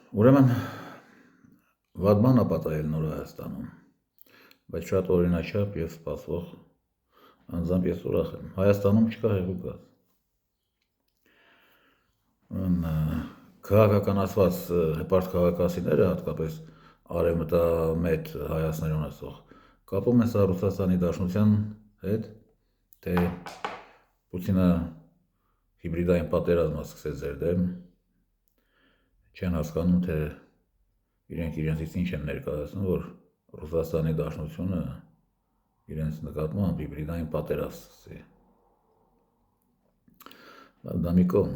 Ուրեմն վատ բան ա պատահել Նոր Հայաստանում, բայց շատ օրինաչափ և սպասվող, անձամբ ես ուրախ եմ։ Հայաստանում չկա հեղուկ գազ։ Քաղաքականացված հպարտ քաղաքացիները, հատկապես արևմտամետ Հայացքներ ունեցող, կապում են սա Ռուսաստանի Դաշնության հետ, թե Պուտինը հիբրիդային պատերազմ ա սկսեց ձեր դեմ, չեն հասկանում, թե իրենք իրենցից ինչ են ներկայացնում, որ Ռուսաստանի Դաշնությունը իրենց նկատմամբ հիբրիդային պատերազմ սկսի։ Դա մի կողմ։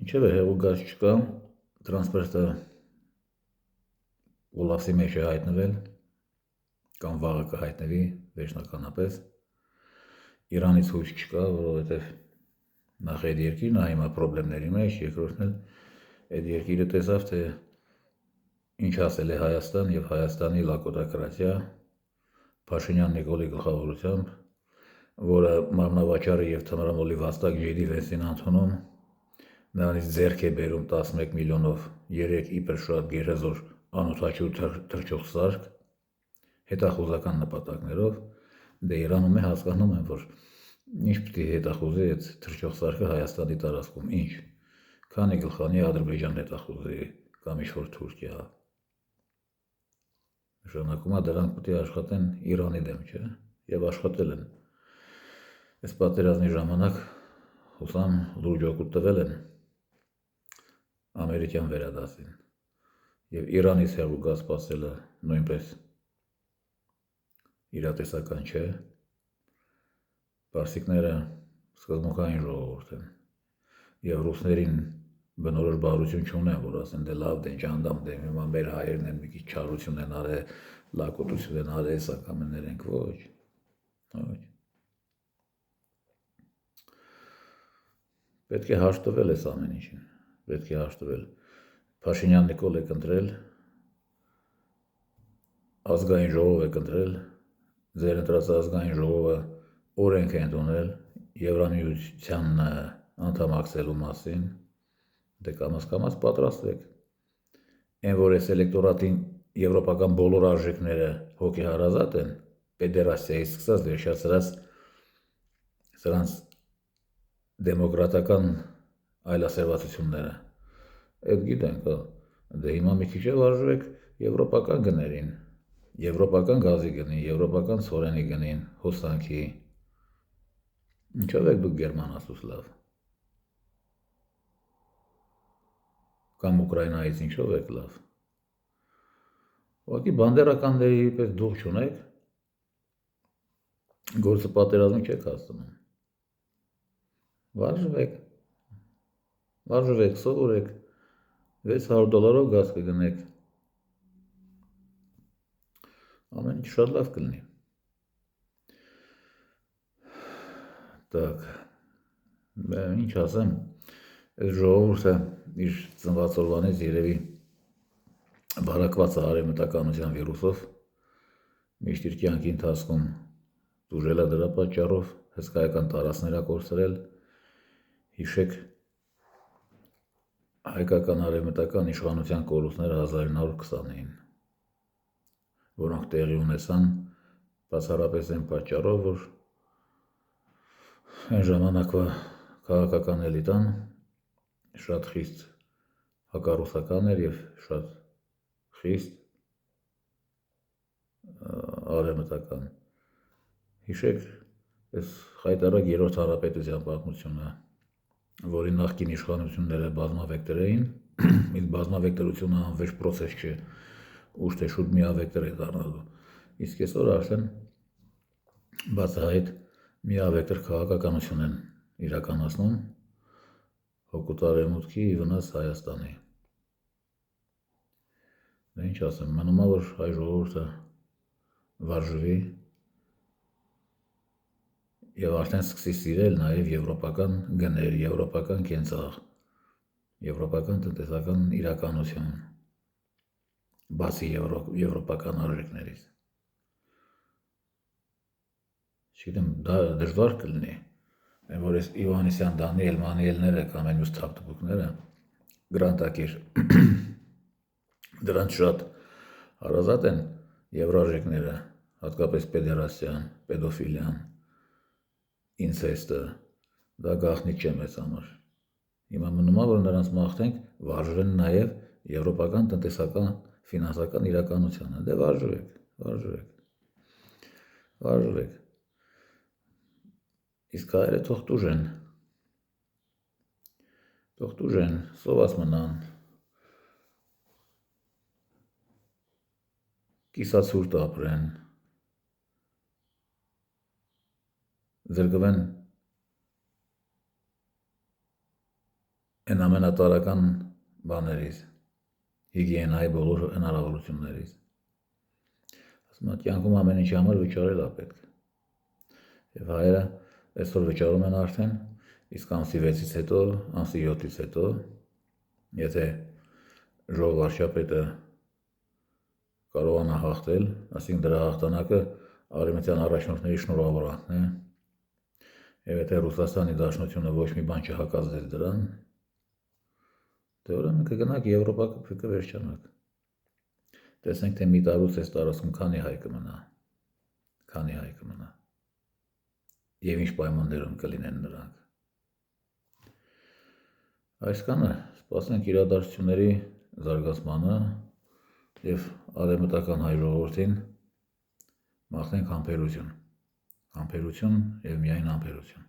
Ինչևէ հեղուկ գազ չկա, տրանսպորտը կոլապսի մեջ է հայտնվել, կամ վաղը կհայտնվի վերջնականապես։ Իրանից հույս չկա, որովհետև նախ այդ երկիրն ա հիմա պրոբլեմների մեջ, երկրորդն էլ այդ երկիրը տեսավ, թե ինչ հասել է Հայաստան և Հայաստանի լակոտակրատիա Փաշինյան Նիկոլի գլխավորությամբ, որը մարմնավաճառը և թմրամոլի Վաստակ Ջեյդի Վենսին ընդունում, նրանից ձեռք է բերում 11 միլիոնով 3 իբր շատ գերազոր անօդաչու թռչող սարք, հետախուզական նպատակներով, դե Իրանում է հասկանում են, որ ինչ պետք է հետախուզի այդ թռչող սարքը Հայաստանի տարածքում, ինչ, քանի գլխանի Ադրբեջան հետախուզի կամ ինչ-որ Թուրքիա։ Նշանակում է դրանք պետք է աշխատեն Իրանի դեմ, չէ՞, և աշխատել են։ Այս պատերազմի ժամանակ հուսամ լուրջ օգուտ տվել են ամերիկյան վերադասին և Իրանից հեղուկ գազ սպասելը նույնպես իրատեսական չէ։ Պարսիկները սկզբունքային ժողովուրդ են և ռուսներին բնորոշ բարություն չունեն, որ ասեն դե լավ դե ջանդամ դե հիմա մեր հայերն են մի քիչ չարություն են արել, լակոտություն են արել, սա կամ ներենք, ոչ։ Պետք է հաշտվել այս ամեն ինչին, պետք է հաշտվել։ Փաշինյան Նիկոլ եք ընտրել, ազգային ժողով եք ընտրել, ձեր ընտրած ազգային ժողովը օրենք է ընդունել Եվրամիության անդամակցելու մասին, դե կամաց պատրաստվեք։ Այն որ այս էլեկտորատին եվրոպական բոլոր արժեքները հոգեհարազատ են, պեդերաստիայից սկսած վերջացրած սրանց դեմոկրատական այլասերվածությունները, այդ գիտենք, դե հիմա մի քիչ է վարժվեք եվրոպական գներին, եվրոպական գազի գնին, եվրոպական ցորենի գնին, հոսանքի, ինչով եք դուք Գերմանացուց լավ, կամ Ուկրաինայից ինչով եք լավ, ուղղակի բանդերականների պես դուխ չունեք, գործը պատերազմի չեք հասցնում, վարժվեք, սովորեք, $600 գազ կգնեք, ամեն ինչ շատ լավ կլինի։ Ինչ ասեմ, այս ժողովուրդը իր ծնված օրվանից երևի վարակված է արևմտականության վիրուսով, միշտ իր կյանքի ընթացքում տուժել է դրա պատճառով, հսկայական տարածքներ ա կորցրել, հիշեք հայկական արևմտական իշխանության կորուստները 1920-ին, որոնք տեղի ունեցան բացառապես այն պատճառով, որ այն ժամանակվա քաղաքական էլիտան շատ խիստ հակառուսական էր և շատ խիստ արևմտական։ Հիշեք այս խայտառակ Երրորդ հանրապետության պատմությունը, որի նախկին իշխանությունները բազմավեկտոր էին, իսկ բազմավեկտորությունը անվերջ պրոցես չէ, ուշ թե շուտ միավեկտոր է դառնալու, իսկ այսօր արդեն բացահայտ միավեկտոր քաղաքականություն են իրականացնում հօգուտ արևմուտքի ի վնաս Հայաստանի։ Ինչ ասեմ, մնում է, որ հայ ժողովուրդը վարժվի և արդեն սկսի սիրել նաև եվրոպական գներ, եվրոպական կենցաղ, եվրոպական տնտեսական իրականություն, բացի եվրոպական արժեքներից։ Չգիտեմ, դա դժվար կլինի, այն որ այս Իվանեսյան Դանիել Մանիելները կամ այն մյուս թափտպուկները Գրանտակիր Դրանց շատ հարազատ են եվրաժիկները, հատկապես պեդերաստիան, պեդոֆիլիան, ինցեստը, դա գաղտնիք չէ մեզ համար։ Հիմա մնում է, որ նրանց մաղթենք վարժեն նաև եվրոպական տնտեսական, ֆինանսական իրականությանը, դե վարժվեք։ Իսկ հայերը թող տուժեն, սոված մնան, կիսացուրտ ապրեն, զրկվեն այն ամենատարական բաներից, հիգիենայի բոլոր հնարավորություններից։ Ասում եմ, կյանքում ամեն ինչի համար վճարել է պետք։ Եվ հայերը այսօր վճարում են արդեն, իսկ ամսի 6-ից հետո, ամսի 7-ից հետո, եթե ժողովարշապետը կարողանա հաղթել, այսինքն դրա հաղթանակը արևմտյան առաջնորդների շնորհավորանքն է, եւ եթե Ռուսաստանի Դաշնությունը ոչ մի բան չհակազդեց դրան, դե ուրեմն կգնանք Եվրոպա կվերջանանք։ Տեսնենք, թե մի տարուց այս տարածքում քանի հայ կմնա, եւ ինչ պայմաններում կլինեն նրանք։ Այսքանը, սպասենք իրադարձությունների զարգացմանը եւ արևմտական հայ ժողովրդին մաղթենք համբերություն եւ միայն համբերություն։